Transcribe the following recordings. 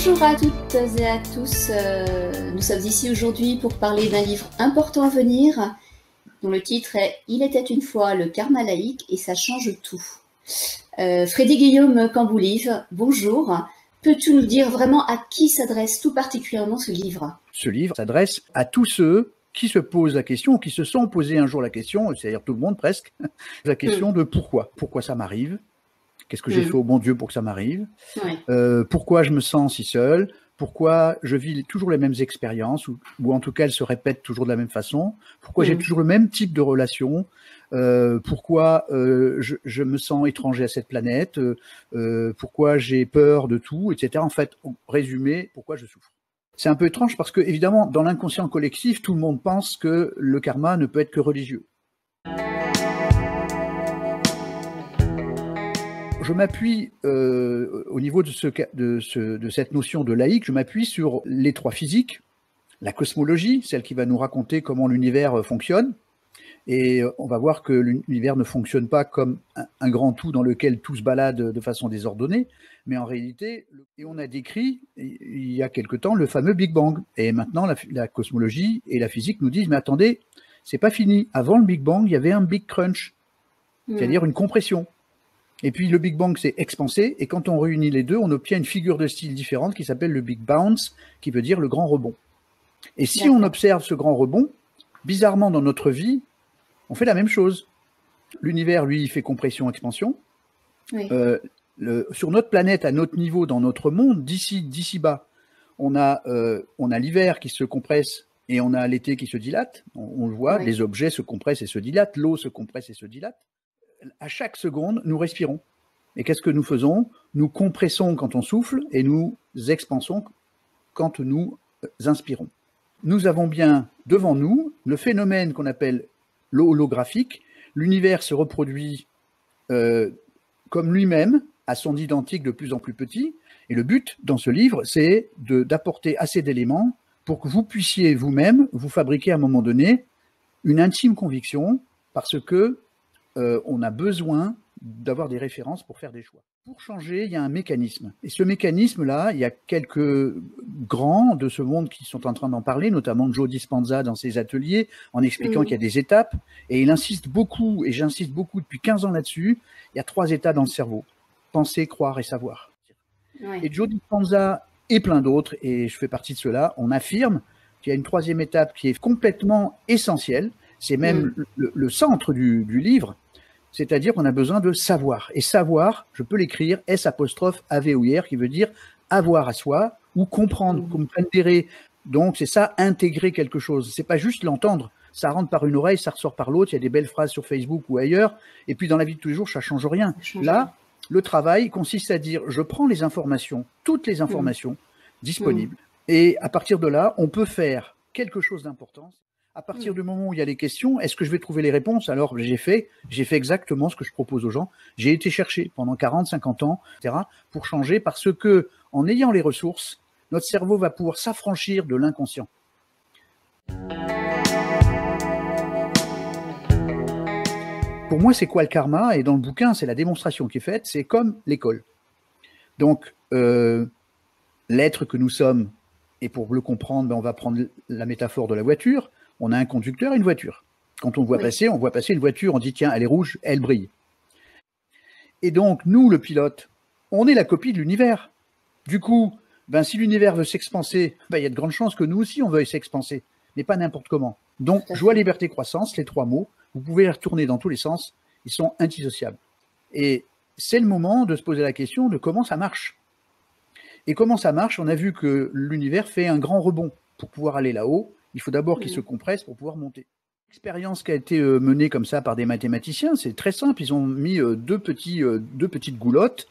Bonjour à toutes et à tous, nous sommes ici aujourd'hui pour parler d'un livre important à venir, dont le titre est « Il était une fois le karma laïque et ça change tout ». Frédéric Guillaume Camboulive, bonjour. Peux-tu nous dire vraiment à qui s'adresse tout particulièrement ce livre? Ce livre s'adresse à tous ceux qui se posent la question, ou qui se sont posés un jour la question, c'est-à-dire tout le monde presque, la question de pourquoi. Pourquoi ça m'arrive? Qu'est-ce que j'ai fait au bon Dieu pour que ça m'arrive? Pourquoi je me sens si seul? Pourquoi je vis toujours les mêmes expériences, ou en tout cas elles se répètent toujours de la même façon? Pourquoi j'ai toujours le même type de relation? Pourquoi je me sens étranger à cette planète? Pourquoi j'ai peur de tout, etc. En fait, en résumé, pourquoi je souffre? C'est un peu étrange parce que, évidemment, dans l'inconscient collectif, tout le monde pense que le karma ne peut être que religieux. Je m'appuie, au niveau de cette notion de laïque, je m'appuie sur les trois physiques, la cosmologie, celle qui va nous raconter comment l'univers fonctionne, et on va voir que l'univers ne fonctionne pas comme un grand tout dans lequel tout se balade de façon désordonnée, mais en réalité, et on a décrit il y a quelque temps le fameux Big Bang. Et maintenant, la cosmologie et la physique nous disent, mais attendez, c'est pas fini. Avant le Big Bang, il y avait un Big Crunch, c'est-à-dire une compression. Et puis le Big Bang s'est expansé, et quand on réunit les deux, on obtient une figure de style différente qui s'appelle le Big Bounce, qui veut dire le grand rebond. Et si on observe ce grand rebond, bizarrement dans notre vie, on fait la même chose. L'univers, lui, fait compression-expansion. Sur notre planète, à notre niveau, dans notre monde, d'ici bas, on a l'hiver qui se compresse et on a l'été qui se dilate. On le voit, les objets se compressent et se dilatent, l'eau se compresse et se dilate. À chaque seconde, nous respirons. Et qu'est-ce que nous faisons? Nous compressons quand on souffle et nous expansons quand nous inspirons. Nous avons bien devant nous le phénomène qu'on appelle l'holographique. L'univers se reproduit comme lui-même, à son identique de plus en plus petit. Et le but dans ce livre, c'est d'apporter assez d'éléments pour que vous puissiez vous-même vous fabriquer à un moment donné une intime conviction, parce que on a besoin d'avoir des références pour faire des choix. Pour changer, il y a un mécanisme. Et ce mécanisme-là, il y a quelques grands de ce monde qui sont en train d'en parler, notamment Joe Dispenza dans ses ateliers, en expliquant qu'il y a des étapes. Et il insiste beaucoup, et j'insiste beaucoup depuis 15 ans là-dessus, il y a 3 états dans le cerveau: penser, croire et savoir. Et Joe Dispenza et plein d'autres, et je fais partie de ceux-là, on affirme qu'il y a une 3e étape qui est complètement essentielle. C'est même le centre du livre. C'est-à-dire qu'on a besoin de savoir. Et savoir, je peux l'écrire S'-AVOIR, qui veut dire avoir à soi, ou comprendre, comprendere. Donc c'est ça, intégrer quelque chose. C'est pas juste l'entendre. Ça rentre par une oreille, ça ressort par l'autre. Il y a des belles phrases sur Facebook ou ailleurs. Et puis dans la vie de tous les jours, ça change rien. Là, le travail consiste à dire, je prends les informations, toutes les informations disponibles. Et à partir de là, on peut faire quelque chose d'important. À partir du moment où il y a les questions, est-ce que je vais trouver les réponses? Alors j'ai fait exactement ce que je propose aux gens. J'ai été chercher pendant 40, 50 ans, etc., pour changer, parce que en ayant les ressources, notre cerveau va pouvoir s'affranchir de l'inconscient. Pour moi, c'est quoi le karma? Et dans le bouquin, c'est la démonstration qui est faite, c'est comme l'école. Donc, l'être que nous sommes, et pour le comprendre, ben, on va prendre la métaphore de la voiture. On a un conducteur et une voiture. Quand on voit passer, on voit passer une voiture, on dit tiens, elle est rouge, elle brille. Et donc, nous, le pilote, on est la copie de l'univers. Du coup, ben, si l'univers veut s'expanser, ben, il y a de grandes chances que nous aussi, on veuille s'expanser, mais pas n'importe comment. Donc, joie, liberté, croissance, les 3 mots, vous pouvez les retourner dans tous les sens, ils sont indissociables. Et c'est le moment de se poser la question de comment ça marche. Et comment ça marche? On a vu que l'univers fait un grand rebond. Pour pouvoir aller là-haut, il faut d'abord qu'il se compresse pour pouvoir monter. L'expérience qui a été menée comme ça par des mathématiciens, c'est très simple. Ils ont mis deux petites goulottes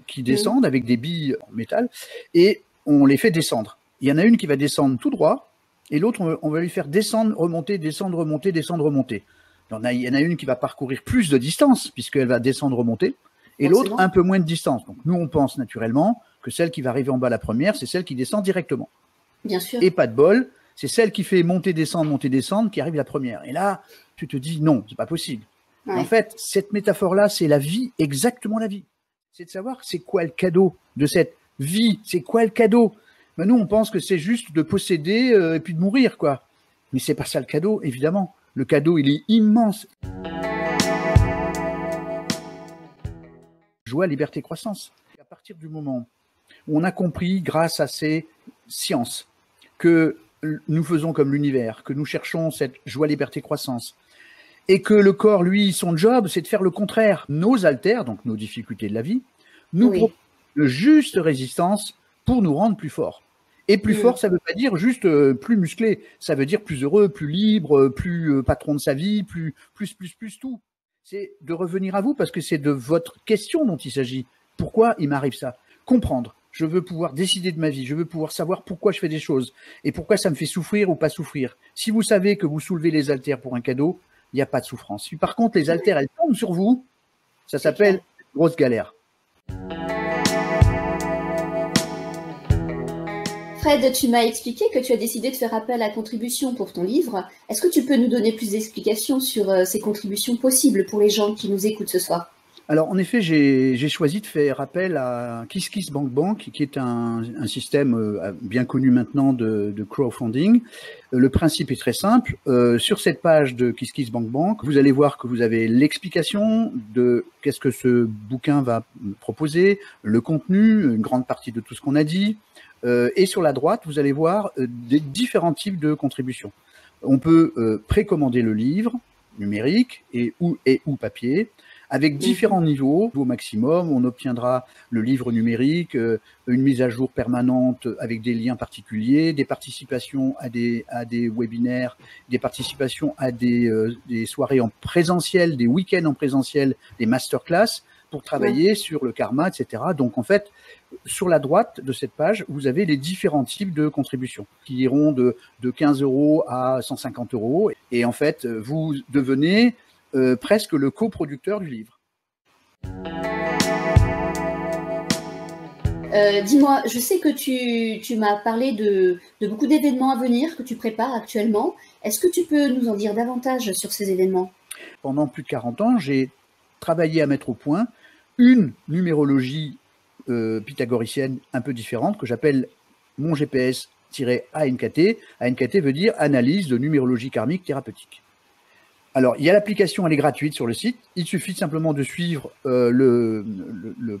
qui descendent avec des billes en métal, et on les fait descendre. Il y en a une qui va descendre tout droit, et l'autre, on va lui faire descendre, remonter, descendre, remonter, descendre, remonter. Il y en a une qui va parcourir plus de distance, puisqu'elle va descendre, remonter, et l'autre un peu moins de distance. Donc nous, on pense naturellement que celle qui va arriver en bas la première, c'est celle qui descend directement. Bien sûr. Et pas de bol, c'est celle qui fait monter, descendre, qui arrive la première. Et là, tu te dis non, c'est pas possible. En fait, cette métaphore-là, c'est la vie, exactement la vie. C'est de savoir c'est quoi le cadeau de cette vie, c'est quoi le cadeau? Ben nous, on pense que c'est juste de posséder et puis de mourir, quoi. Mais c'est pas ça le cadeau, évidemment. Le cadeau, il est immense. Joie, liberté, croissance. Et à partir du moment où on a compris, grâce à ces sciences, que nous faisons comme l'univers, que nous cherchons cette joie, liberté, croissance, et que le corps, lui, son job, c'est de faire le contraire. Nos haltères, donc nos difficultés de la vie, nous proposent de juste résistance pour nous rendre plus forts. Et plus fort, ça ne veut pas dire juste plus musclé, ça veut dire plus heureux, plus libre, plus patron de sa vie, plus tout. C'est de revenir à vous parce que c'est de votre question dont il s'agit. Pourquoi il m'arrive ça? Comprendre. Je veux pouvoir décider de ma vie, je veux pouvoir savoir pourquoi je fais des choses et pourquoi ça me fait souffrir ou pas souffrir. Si vous savez que vous soulevez les haltères pour un cadeau, il n'y a pas de souffrance. Si par contre les haltères, elles tombent sur vous, ça s'appelle grosse galère. Fred, tu m'as expliqué que tu as décidé de faire appel à contribution pour ton livre. Est-ce que tu peux nous donner plus d'explications sur ces contributions possibles pour les gens qui nous écoutent ce soir? Alors, en effet, j'ai choisi de faire appel à KissKissBankBank, qui est un système bien connu maintenant de crowdfunding. Le principe est très simple. Sur cette page de KissKissBankBank, vous allez voir que vous avez l'explication de qu'est-ce que ce bouquin va proposer, le contenu, une grande partie de tout ce qu'on a dit. Et sur la droite, vous allez voir des différents types de contributions. On peut précommander le livre numérique ou papier, avec différents niveaux. Au maximum, on obtiendra le livre numérique, une mise à jour permanente avec des liens particuliers, des participations à des webinaires, des participations à des soirées en présentiel, des week-ends en présentiel, des masterclass pour travailler sur le karma, etc. Donc, en fait, sur la droite de cette page, vous avez les différents types de contributions qui iront de 15 € à 150 €. Et en fait, vous devenez presque le coproducteur du livre. Dis-moi, je sais que tu m'as parlé de beaucoup d'événements à venir que tu prépares actuellement. Est-ce que tu peux nous en dire davantage sur ces événements? Pendant plus de 40 ans, j'ai travaillé à mettre au point une numérologie pythagoricienne un peu différente que j'appelle mon GPS-ANKT. ANKT veut dire analyse de numérologie karmique thérapeutique. Alors, il y a l'application, elle est gratuite sur le site. Il suffit simplement de suivre le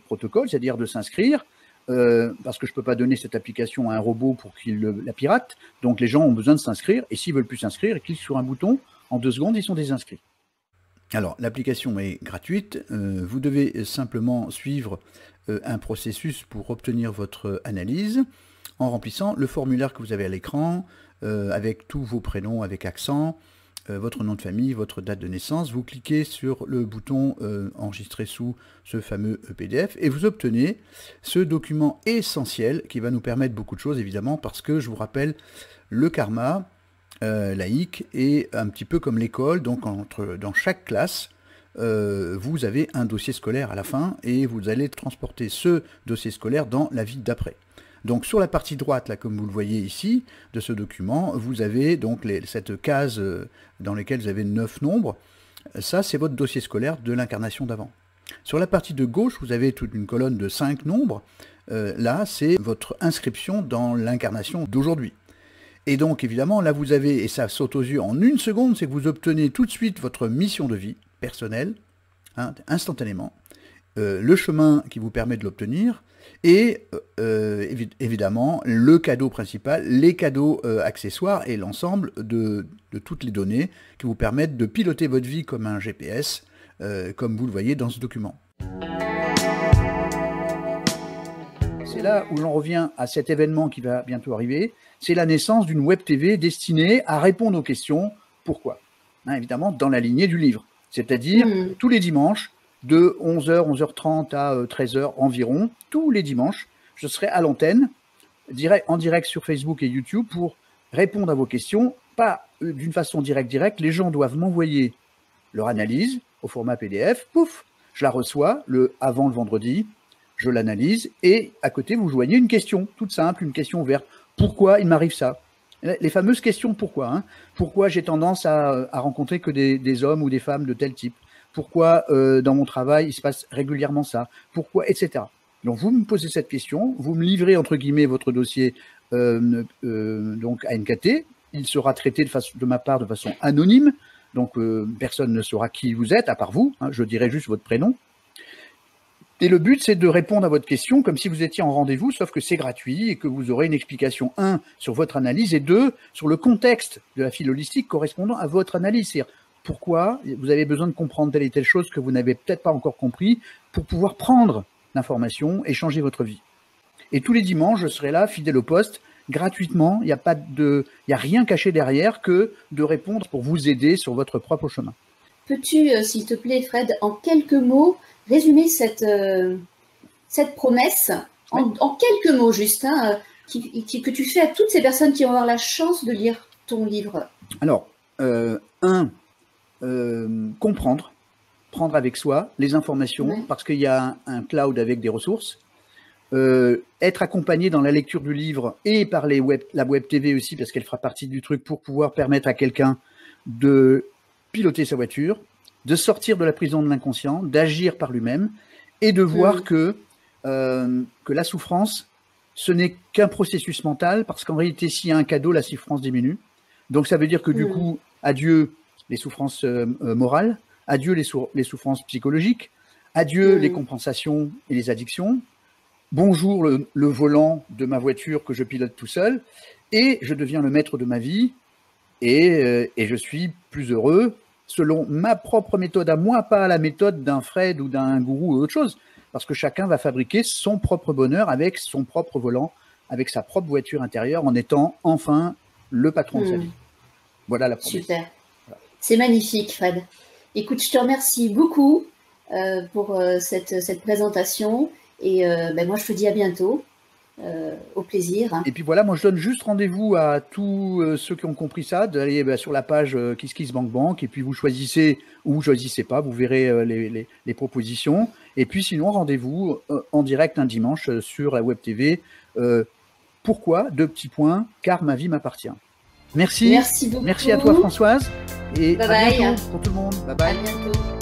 protocole, c'est-à-dire de s'inscrire, parce que je ne peux pas donner cette application à un robot pour qu'il la pirate. Donc, les gens ont besoin de s'inscrire, et s'ils ne veulent plus s'inscrire, ils cliquent sur un bouton, en 2 secondes, ils sont désinscrits. Alors, l'application est gratuite. Vous devez simplement suivre un processus pour obtenir votre analyse en remplissant le formulaire que vous avez à l'écran, avec tous vos prénoms avec accent, votre nom de famille, votre date de naissance. Vous cliquez sur le bouton enregistrer sous ce fameux PDF et vous obtenez ce document essentiel qui va nous permettre beaucoup de choses, évidemment, parce que je vous rappelle, le karma laïque est un petit peu comme l'école. Donc dans chaque classe, vous avez un dossier scolaire à la fin et vous allez transporter ce dossier scolaire dans la vie d'après. Donc sur la partie droite, là, comme vous le voyez ici, de ce document, vous avez donc cette case dans laquelle vous avez 9 nombres. Ça, c'est votre dossier scolaire de l'incarnation d'avant. Sur la partie de gauche, vous avez toute une colonne de 5 nombres. Là, c'est votre inscription dans l'incarnation d'aujourd'hui. Et donc, évidemment, là, vous avez, et ça saute aux yeux en 1 seconde, c'est que vous obtenez tout de suite votre mission de vie personnelle, hein, instantanément, le chemin qui vous permet de l'obtenir, et évidemment, le cadeau principal, les cadeaux accessoires et l'ensemble de toutes les données qui vous permettent de piloter votre vie comme un GPS, comme vous le voyez dans ce document. C'est là où l'on revient à cet événement qui va bientôt arriver, c'est la naissance d'une web TV destinée à répondre aux questions « Pourquoi ?», hein, évidemment, dans la lignée du livre. C'est-à-dire, tous les dimanches, de 11h, 11h30 à 13h environ, tous les dimanches, je serai à l'antenne, en direct sur Facebook et YouTube pour répondre à vos questions, pas d'une façon directe. Les gens doivent m'envoyer leur analyse au format PDF, pouf, je la reçois avant le vendredi, je l'analyse, et à côté, vous joignez une question, toute simple, une question ouverte. Pourquoi il m'arrive ça? Les fameuses questions pourquoi. Hein. Pourquoi j'ai tendance à rencontrer que des hommes ou des femmes de tel type? Pourquoi dans mon travail, il se passe régulièrement ça? Pourquoi, etc. Donc, vous me posez cette question, vous me livrez, entre guillemets, votre dossier donc à NKT. Il sera traité de ma part de façon anonyme. Donc, personne ne saura qui vous êtes, à part vous. Hein, je dirai juste votre prénom. Et le but, c'est de répondre à votre question comme si vous étiez en rendez-vous, sauf que c'est gratuit et que vous aurez une explication, 1, sur votre analyse et 2, sur le contexte de la file holistique correspondant à votre analyse. C'est-à-dire pourquoi vous avez besoin de comprendre telle et telle chose que vous n'avez peut-être pas encore compris pour pouvoir prendre l'information et changer votre vie. Et tous les dimanches, je serai là, fidèle au poste, gratuitement. Il n'y a rien caché derrière que de répondre pour vous aider sur votre propre chemin. Peux-tu, s'il te plaît, Fred, en quelques mots, résumer cette promesse, en quelques mots juste, hein, que tu fais à toutes ces personnes qui vont avoir la chance de lire ton livre? Alors, comprendre, prendre avec soi les informations, parce qu'il y a un cloud avec des ressources, être accompagné dans la lecture du livre et par la web TV aussi, parce qu'elle fera partie du truc pour pouvoir permettre à quelqu'un de piloter sa voiture, de sortir de la prison de l'inconscient, d'agir par lui-même et de voir que la souffrance, ce n'est qu'un processus mental, parce qu'en réalité, s'il y a un cadeau, la souffrance diminue. Donc ça veut dire que du coup, adieu les souffrances morales, adieu les souffrances psychologiques, adieu les compensations et les addictions, bonjour le volant de ma voiture que je pilote tout seul, et je deviens le maître de ma vie, et je suis plus heureux selon ma propre méthode à moi, pas la méthode d'un Fred ou d'un gourou ou autre chose, parce que chacun va fabriquer son propre bonheur avec son propre volant, avec sa propre voiture intérieure, en étant enfin le patron de sa vie. Voilà la promesse. Super. Voilà. C'est magnifique, Fred. Écoute, je te remercie beaucoup pour cette présentation, et moi je te dis à bientôt. Au plaisir. Et puis voilà, moi je donne juste rendez-vous à tous ceux qui ont compris ça, d'aller sur la page KissKissBankBank, et puis vous choisissez ou vous choisissez pas, vous verrez les propositions. Et puis sinon, rendez-vous en direct un dimanche sur la Web TV. Pourquoi? 2 petits points, car ma vie m'appartient. Merci. Merci beaucoup. Merci à toi, Françoise. Et bye à bye. bientôt pour tout le monde. Bye bye. À bientôt.